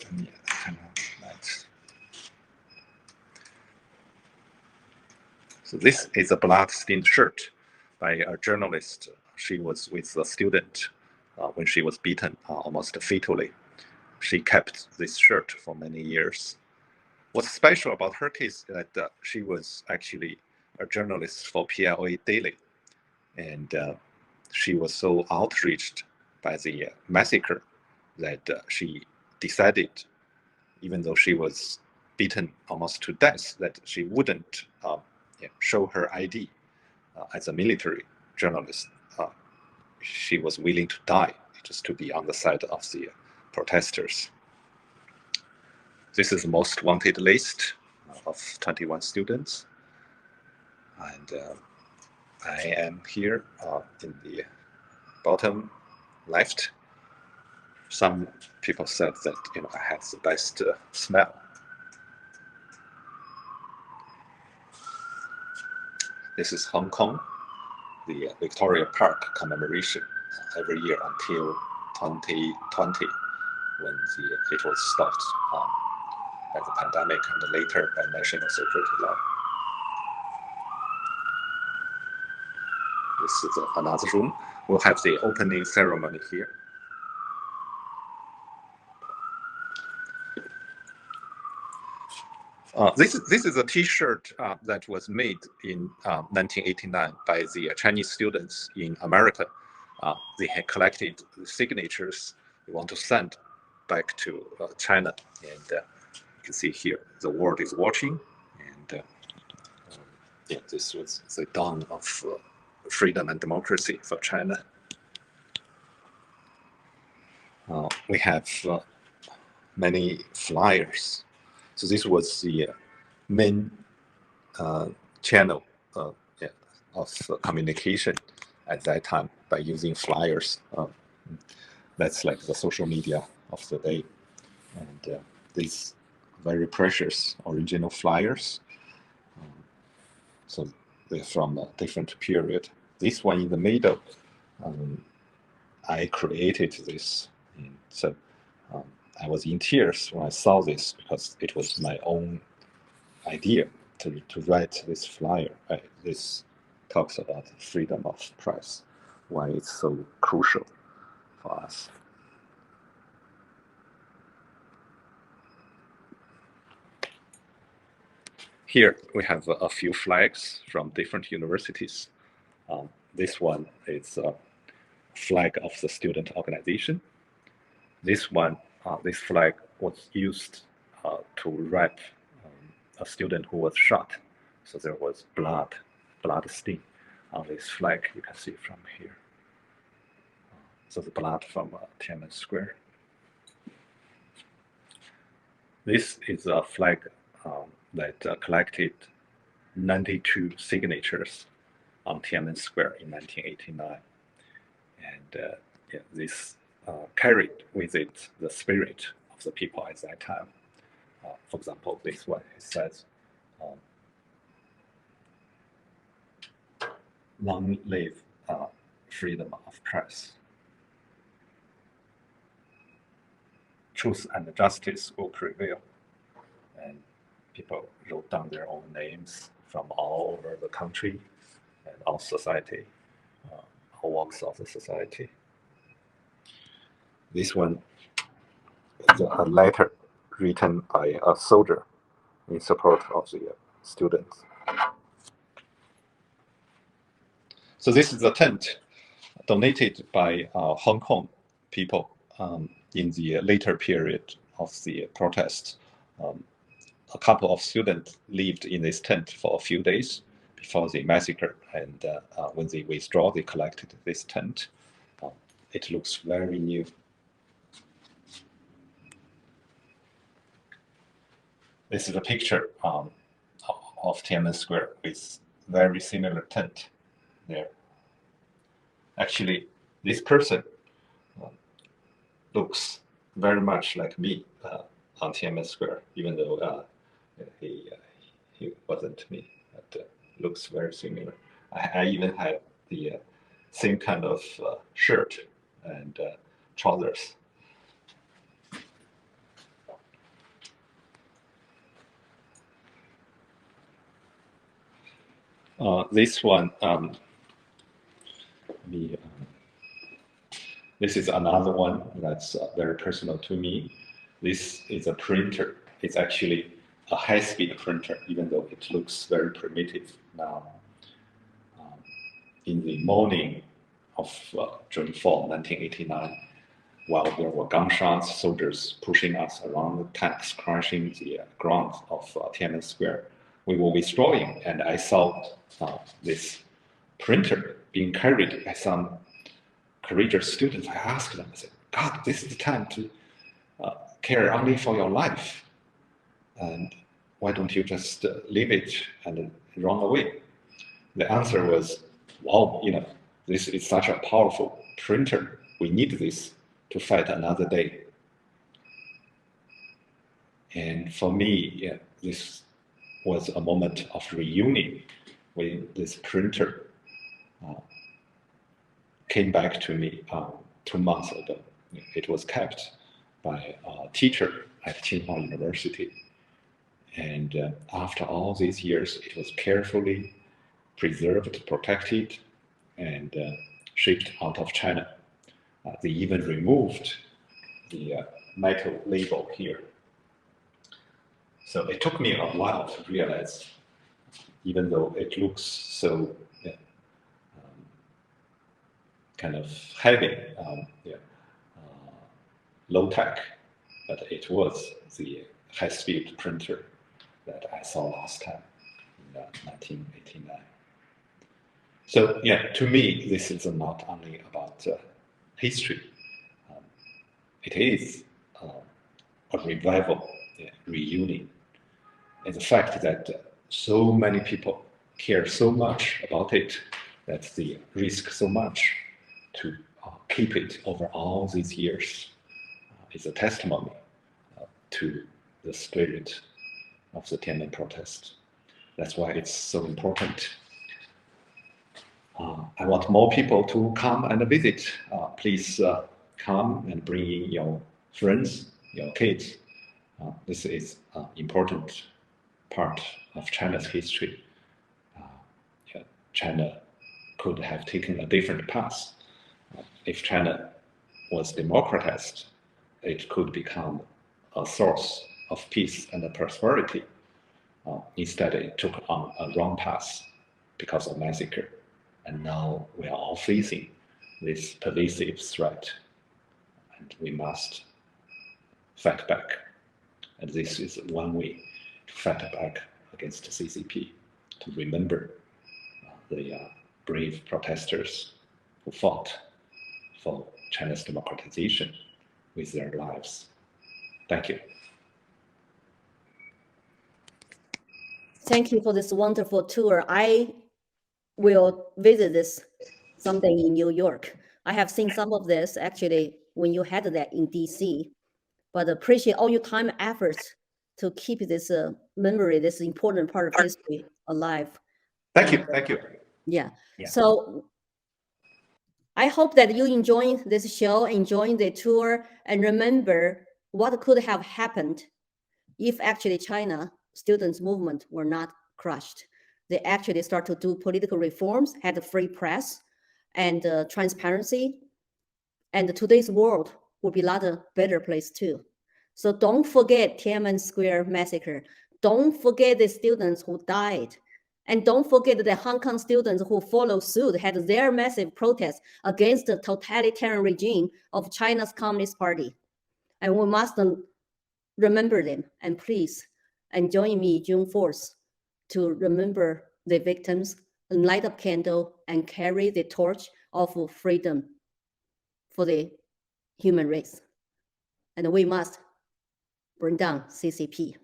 So this is a blood-stained shirt by a journalist. She was with a student when she was beaten almost fatally. She kept this shirt for many years. What's special about her case is that she was actually a journalist for PLA Daily, and she was so outraged by the massacre that she decided, even though she was beaten almost to death, that she wouldn't show her ID as a military journalist. She was willing to die just to be on the side of the protesters. This is the most wanted list of 21 students. And I am here in the bottom left. Some people said that I had the best smell. This is Hong Kong, the Victoria Park commemoration every year until 2020, when it was stopped by the pandemic and later by national security law. This is another room. We'll have the opening ceremony here. This is a T-shirt that was made in 1989 by the Chinese students in America. They had collected the signatures they want to send back to China, and you can see here the world is watching. And yeah, this was the dawn of freedom and democracy for China. We have many flyers. So this was the main channel of communication at that time by using flyers. That's like the social media of the day. And these very precious original flyers. So they're from a different period. This one in the middle, I created this. So I was in tears when I saw this because it was my own idea to write this flyer. This talks about freedom of press, why it's so crucial for us. Here we have a few flags from different universities. This one is a flag of the student organization. This one, this flag was used to wrap a student who was shot. So there was blood stain on this flag. You can see from here. So the blood from Tiananmen Square. This is a flag that collected 92 signatures on Tiananmen Square in 1989. And yeah, this carried with it the spirit of the people at that time. For example, this one, it says, long live freedom of press. Truth and justice will prevail. And people wrote down their own names from all over the country and all society, all walks of the society. This one is a letter written by a soldier in support of the students. So this is a tent donated by Hong Kong people in the later period of the protest. A couple of students lived in this tent for a few days before the massacre, and when they withdraw, they collected this tent. It looks very new. This is a picture of Tiananmen Square with very similar tent there. Actually, this person looks very much like me on Tiananmen Square, even though he wasn't me, but looks very similar. I even had the same kind of shirt and trousers. This one, this is another one that's very personal to me. This is a printer. It's actually a high-speed printer, even though it looks very primitive now. In the morning of June 4, 1989, while there were gunshots, soldiers pushing us around, tanks crashing the ground of Tiananmen Square. We were withdrawing, and I saw this printer being carried by some courageous students. I asked them, I said, God, this is the time to care only for your life. And why don't you just leave it and run away? The answer was, wow, this is such a powerful printer. We need this to fight another day. And for me, this was a moment of reunion when this printer came back to me 2 months ago. It was kept by a teacher at Tsinghua University. And after all these years, it was carefully preserved, protected, and shipped out of China. They even removed the metal label here. So it took me a while to realize, even though it looks so kind of heavy, low tech, but it was the high-speed printer that I saw last time in 1989. So to me, this is not only about history. It is a revival, reunion. And the fact that so many people care so much about it, that they risk so much to keep it over all these years, is a testimony to the spirit of the Tian'anmen Protests. That's why it's so important. I want more people to come and visit. Please come and bring in your friends, your kids. This is an important part of China's history. China could have taken a different path. If China was democratized, it could become a source of peace and prosperity. Instead, it took on a wrong path because of massacre. And now we are all facing this pervasive threat, and we must fight back. And this is one way to fight back against CCP, to remember the brave protesters who fought for China's democratization with their lives. Thank you. Thank you for this wonderful tour. I will visit this someday in New York. I have seen some of this actually when you had that in DC, but appreciate all your time and efforts to keep this memory, this important part of history alive. Thank you. Thank you. Yeah. So I hope that you enjoying this show, enjoying the tour, and remember what could have happened if actually China students' movement were not crushed. They actually start to do political reforms, had a free press and transparency, and today's world would be a lot better place too. So don't forget Tiananmen Square massacre. Don't forget the students who died. And don't forget the Hong Kong students who followed suit, had their massive protests against the totalitarian regime of China's Communist Party. And we must remember them. And please, and join me June 4th to remember the victims, and light up candle and carry the torch of freedom for the human race. And we must bring down CCP.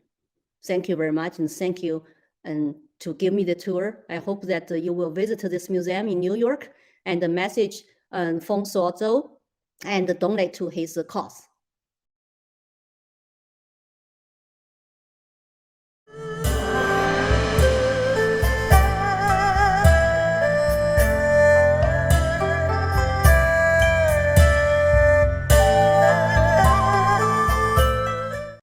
Thank you very much, and thank you and to give me the tour. I hope that you will visit this museum in New York and message Fengsuo Zhou and donate to his cause.